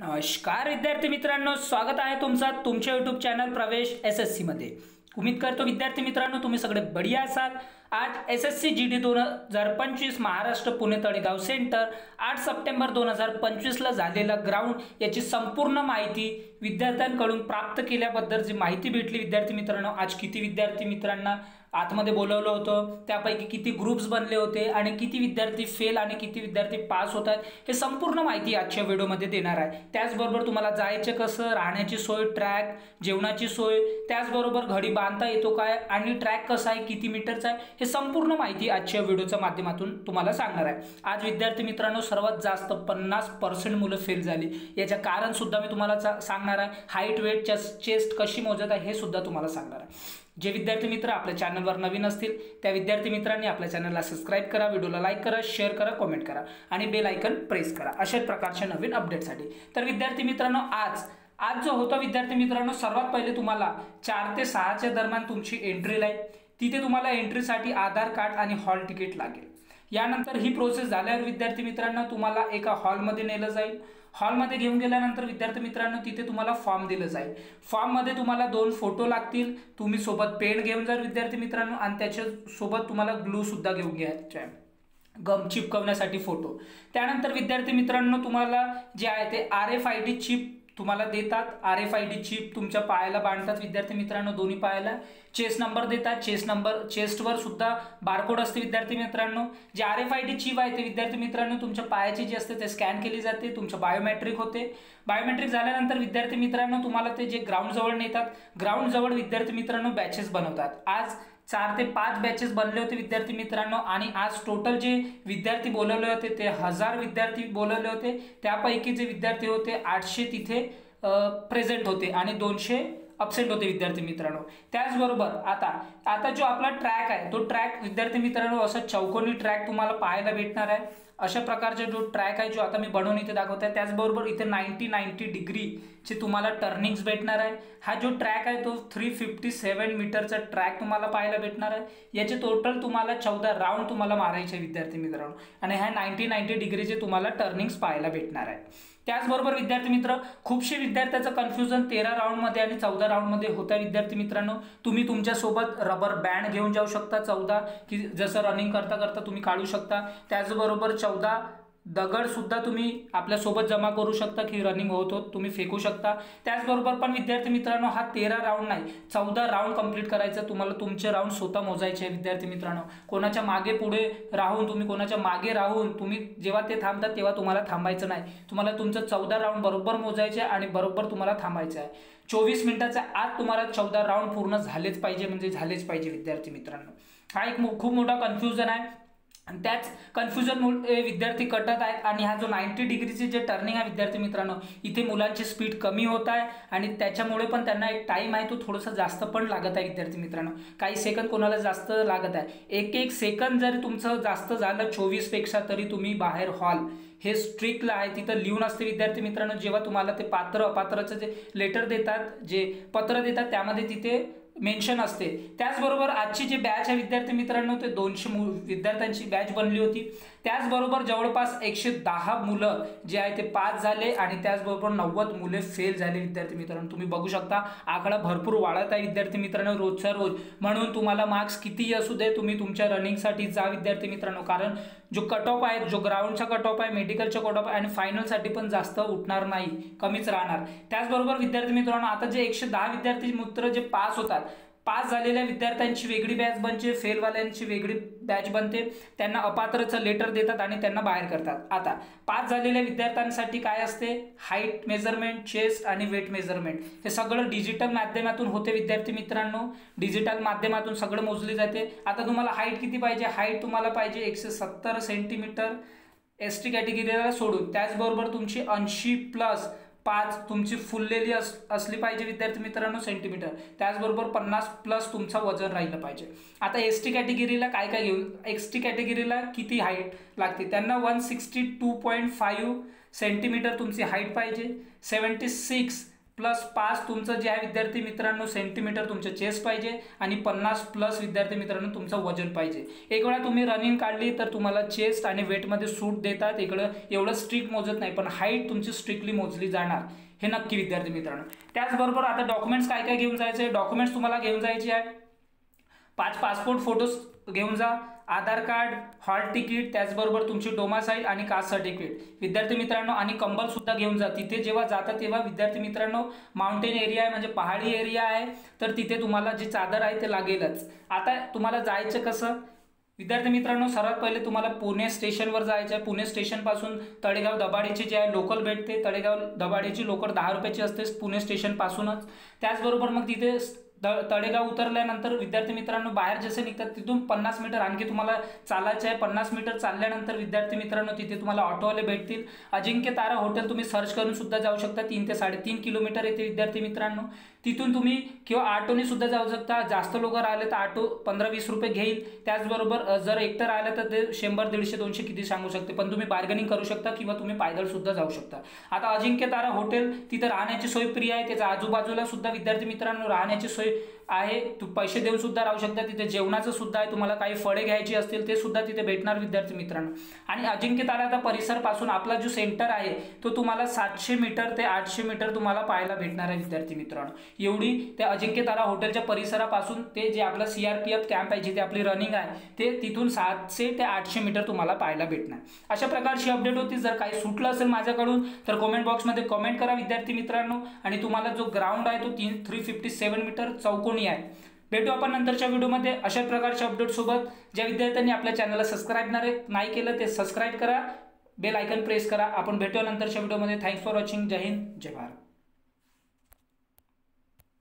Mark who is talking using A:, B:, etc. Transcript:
A: नमस्कार विद्यार्थी मित्रांनो, स्वागत आहे तुमच्या यूट्यूब चॅनल प्रवेश एसएससी मध्ये। उम्मीद करतो विद्यार्थी मित्रांनो तुम्ही सगळे बढिया असाल। आज SSC GD 2025 Maharashtra Pune Talegaon centre 8 September 2025 ला झालेला ग्राउंड याची संपूर्ण माहिती विद्यार्थ्यांकडून प्राप्त केल्याबद्दल जी माहिती भेटली विद्यार्थी मित्रांनो, आज किती विद्यार्थी मित्रांना आतमध्ये बोलवलं होतं, त्यापैकी किती ग्रुप्स बनले होते आणि किती विद्यार्थी फेल आणि किती विद्यार्थी पास होतात हे संपूर्ण माहिती आजच्या व्हिडिओमध्ये देणार आहे। त्याचबरोबर तुम्हाला जायचे कसं, राहण्याची सोय, ट्रॅक, जेवणाची सोय, त्याचबरोबर घडी बांधता येतो काय आणि ट्रॅक कसा आहे, किती मीटरचा आहे, हे संपूर्ण माहिती आजच्या व्हिडिओच्या माध्यमातून तुम्हाला सांगणार आहे। आज विद्यार्थी मित्रांनो सर्वात जास्त 50% मुलं फेल झाली, याचे कारण सुद्धा मी तुम्हाला सांगणार आहे। हाईट, वेट, चेस्ट कशी मोजत आहे हे सुद्धा तुम्हाला सांगणार आहे। जे विद्यार्थी मित्र आपल्या चॅनलवर नवीन असतील त्या विद्यार्थी मित्रांनी आपल्या चॅनलला सबस्क्राइब करा, व्हिडिओला लाईक करा, शेअर करा, कमेंट करा आणि बेल आयकन प्रेस करा अशा प्रकारच्या नवीन अपडेटसाठी। तर विद्यार्थी मित्रांनो आज जो होता विद्यार्थी मित्रांनो, सर्वात पहिले तुम्हाला 4 ते 6 च्या दरम्यान तुमची एंट्री लाईन, तिथे तुम्हाला एंट्रीसाठी आधार कार्ड आणि हॉल तिकीट लागेल। यानंतर ही प्रोसेस झाल्यावर विद्यार्थी मित्रांनो तुम्हाला एका हॉलमध्ये नेलं जाईल। हॉलमध्ये घेऊन गेल्यानंतर विद्यार्थी मित्रांनो तिथे तुम्हाला फॉर्म दिलं जाईल। फॉर्ममध्ये तुम्हाला 2 फोटो लागतील, तुम्ही सोबत पेन घेऊन जा विद्यार्थी मित्रांनो आणि त्याच्या सोबत तुम्हाला ग्लू सुद्धा घेऊन घ्यायचा आहे, गम चिपकवण्यासाठी फोटो। त्यानंतर विद्यार्थी मित्रांनो तुम्हाला जे आहे ते RFID चिप तुम्हाला देतात। RFID चिप तुमच्या पायाला बांधतात विद्यार्थी मित्रांनो, दोन्ही पायाला। चेस्ट नंबर देतात, चेस्टवर सुद्धा बारकोड असते विद्यार्थी मित्रांनो। जे RFID चिप आहे ते विद्यार्थी मित्रांनो तुमच्या पायाची जी असते ते स्कॅन केली जाते, तुमचं बायोमेट्रिक होते। बायोमेट्रिक झाल्यानंतर विद्यार्थी मित्रांनो तुम्हाला ते जे ग्राउंड जवळ नेतात, ग्राउंड जवळ विद्यार्थी मित्रांनो बॅचेस बनवतात। आज 4 ते 5 बॅचेस बनले होते विद्यार्थी मित्रांनो आणि आज टोटल जे विद्यार्थी बोलवले होते ते 1000 विद्यार्थी बोलवले होते। त्यापैकी जे विद्यार्थी होते 800 तिथे प्रेझेंट होते आणि 200 अब्सेंट होते विद्यार्थी मित्रांनो। त्याचबरोबर आता जो आपला ट्रॅक आहे तो ट्रॅक विद्यार्थी मित्रांनो असा चौकोनी ट्रॅक तुम्हाला पाहायला भेटणार आहे। अशा प्रकारचा जो ट्रॅक आहे जो आता मी बनवून इथे दाखवत आहे, त्याचबरोबर इथे 90 डिग्रीचे तुम्हाला टर्निंग्स भेटणार आहे। हा जो ट्रॅक आहे तो 357 मीटरचा ट्रॅक तुम्हाला पाहायला भेटणार आहे। याचे टोटल तुम्हाला 14 राऊंड तुम्हाला मारायचे विद्यार्थी मित्रांनो आणि ह्या 90 डिग्रीचे तुम्हाला टर्निंग्स पाहायला भेटणार आहे। त्याचबरोबर विद्यार्थी मित्र खूपशे विद्यार्थ्याचं कन्फ्युजन 13 राऊंड मध्ये आणि 14 राऊंड मध्ये होता विद्यार्थी मित्रांनो। तुम्ही तुमच्या सोबत रबर बँड घेऊन जाऊ शकता 14 की जसं रनिंग करता करता तुम्ही काढू शकता। त्याचबरोबर 14 दगड सुद्धा तुम्ही आपल्या सोबत जमा करू शकता की रनिंग होत तुम्ही फेकू शकता। त्याचबरोबर पण विद्यार्थी मित्रांनो हा 13 राऊंड नाही 14 राऊंड कंप्लीट करायचं तुम्हाला, तुमचे राऊंड स्वतः मोजायचे विद्यार्थी मित्रांनो। कोणाच्या मागे पुढे राहून कोणाच्या मागे राहून तुम्ही जेव्हा ते थांबतात तेव्हा तुम्हाला थांबायचं नाही, तुम्हाला तुमचं 14 राऊंड बरोबर मोजायचे आणि बरोबर तुम्हाला थांबायचं आहे। 24 मिनिटाच्या आत तुम्हाला 14 राऊंड पूर्ण झालेच पाहिजे, म्हणजे झालेच पाहिजे विद्यार्थी मित्रांनो। हा एक खूप मोठा कन्फ्युजन आहे आणि त्याच कन्फ्युजनमुळे विद्यार्थी कटत आहेत आणि हा जो 90 डिग्रीचे जे टर्निंग आहे विद्यार्थी मित्रांनो इथे मुलांची स्पीड कमी होत आहे आणि त्याच्यामुळे पण त्यांना एक टाइम आहे तो थोडासा जास्त पण लागत आहे विद्यार्थी मित्रांनो। काही सेकंद कोणाला जास्त लागत आहे, एक सेकंद जरी तुमचं जास्त झालं 24 पेक्षा तरी तुम्ही बाहेर हॉल हे स्ट्रिक्टला आहे, तिथं लिहून असते विद्यार्थी मित्रांनो। जेव्हा तुम्हाला ते पात्र अपात्रचं जे लेटर देतात, जे पत्र देतात त्यामध्ये तिथे मेन्शन असते। त्याचबरोबर आजची जी बॅच आहे विद्यार्थी मित्रांनो ते 200 विद्यार्थ्यांची बॅच बनली होती। त्याचबरोबर जवळपास 110 मुलं जे आहे ते पास झाले आणि त्याचबरोबर 90 मुले फेल झाले विद्यार्थी मित्रांनो। तुम्ही बघू शकता आकडा भरपूर वाढत आहे विद्यार्थी मित्रांनो रोजच्या रोज। म्हणून तुम्हाला मार्क्स कितीही असू दे तुम्ही तुमच्या रनिंगसाठी जा विद्यार्थी मित्रांनो, कारण जो कट ऑफ आहे, जो ग्राउंडचा कट ऑफ आहे, मेडिकलचा कट ऑफ आहे आणि फायनलसाठी पण जास्त उठणार नाही, कमीच राहणार। त्याचबरोबर विद्यार्थी मित्रांनो आता जे 110 विद्यार्थी मित्र जे पास होतात, पास झालेल्या विद्यार्थ्यांची वेगळी बॅच बनते, फेलवाल्यांची वेगळी बॅच बनते, त्यांना अपात्रचं लेटर देतात आणि त्यांना बाहेर करतात। आता पास झालेल्या विद्यार्थ्यांसाठी काय असते, हाईट मेजरमेंट, चेस्ट आणि वेट मेजरमेंट हे सगळं डिजिटल माध्यमातून होते विद्यार्थी मित्रांनो। डिजिटल माध्यमातून सगळं मोजले जाते। आता तुम्हाला हाईट किती पाहिजे, हाईट तुम्हाला पाहिजे 170 सेंटीमीटर ST कॅटेगरीला सोडून। त्याचबरोबर तुमची 80+5 तुमची फुललेली असली पाहिजे विद्यार्थी मित्रांनो सेंटीमीटर। त्याचबरोबर 50+ तुमचं वजन राहिलं पाहिजे। आता ST कॅटेगरीला काय घेऊन, ST कॅटेगरीला किती हाईट लागते, त्यांना 162.5 सेंटीमीटर तुमची हाईट पाहिजे, 76 +5 तुमचं जे आहे विद्यार्थी मित्रांनो सेंटीमीटर तुमचं चेस्ट पाहिजे आणि 50+ विद्यार्थी मित्रांनो तुमचं वजन पाहिजे। एक वेळा तुम्ही रनिंग काढली तर तुम्हाला चेस्ट आणि वेटमध्ये सूट देतात, इकडं एवढं स्ट्रिक्ट मोजत नाही, पण हाईट तुमची स्ट्रिक्टली मोजली जाणार, हे नक्की विद्यार्थी मित्रांनो। त्याचबरोबर आता डॉक्युमेंट्स काय काय घेऊन जायचे, डॉक्युमेंट्स तुम्हाला घेऊन जायचे आहे 5 पासपोर्ट फोटोज घेऊन जा, आधार कार्ड, हॉल तिकीट, त्याचबरोबर तुमची डोमासाईल आणि कास्ट सर्टिफिकेट विद्यार्थी मित्रांनो, आणि कंबल सुद्धा घेऊन जा। तिथे जेव्हा जाता तेव्हा विद्यार्थी मित्रांनो माउंटेन एरिया आहे म्हणजे पहाडी एरिया आहे, तर तिथे तुम्हाला जी चादर आहे ते लागेलच। आता तुम्हाला जायचं कसं विद्यार्थी मित्रांनो, सर्वात पहिले तुम्हाला पुणे स्टेशनवर जायचं आहे। पुणे स्टेशनपासून तळेगाव दबाडेची जे आहे लोकल भेटते, तळेगाव दबाडेची लोकल 10 रुपयाची असते पुणे स्टेशनपासूनच। त्याचबरोबर मग तिथे तळेगाव उतरल्यानंतर विद्यार्थी मित्रांनो बाहेर जसे निघतात तिथून 50 मीटर आणखी तुम्हाला चालायचं आहे। 50 मीटर चालल्यानंतर विद्यार्थी मित्रांनो तिथे तुम्हाला ऑटोवाले भेटतील। अजिंक्य तारा हॉटेल तुम्ही सर्च करून सुद्धा जाऊ शकता, 3 ते 3.5 किलोमीटर येते विद्यार्थी मित्रांनो। तिथून तुम्ही किंवा ऑटोने सुद्धा जाऊ शकता, जास्त लोक राहिले तर ऑटो 15-20 रुपये घेईल। त्याचबरोबर जर एकटं राहिलं तर ते 100, 150, 200 किती सांगू शकते, पण तुम्ही बार्गेनिंग करू शकता किंवा तुम्ही पायदळ सुद्धा जाऊ शकता। आता अजिंक्य तारा हॉटेल तिथे राहण्याची सोय फ्री आहे, त्याच्या आजूबाजूला सुद्धा विद्यार्थी मित्रांनो राहण्याची सोय आहे, तू पैसे देऊन सुद्धा राहू शकता। तिथे जेवणाचं सुद्धा आहे, तुम्हाला काही फळे घ्यायची असतील ते सुद्धा तिथे भेटणार विद्यार्थी मित्रांनो। आणि अजिंक्य तारा परिसर पासून आपला जो सेंटर आहे तो तुम्हाला 700 मीटर ते 800 मीटर तुम्हाला पाहायला भेटणार आहे विद्यार्थी मित्रांनो। एवढी त्या अजिंक्य तारा हॉटेलच्या परिसरापासून ते जे आपला CRPF कॅम्प आहे जिथे आपली रनिंग आहे ते तिथून 700 ते 800 मीटर तुम्हाला पाहायला भेटणार। अशा प्रकारची अपडेट होती। जर काही सुटलं असेल माझ्याकडून तर कमेंट बॉक्समध्ये कमेंट करा विद्यार्थी मित्रांनो। आणि तुम्हाला जो ग्राउंड आहे तो 357 मीटर चौकोनी आहे। भेटू आपण नंतरच्या व्हिडिओमध्ये अशा प्रकारच्या अपडेट सोबत। ज्या विद्यार्थ्यांनी आपल्या चॅनलला सबस्क्राईब नाही केलं ते सबस्क्राईब करा, बेल आयकन प्रेस करा। आपण भेटू नंतरच्या व्हिडिओमध्ये। Thanks for watching. जय हिंद, जय भारत।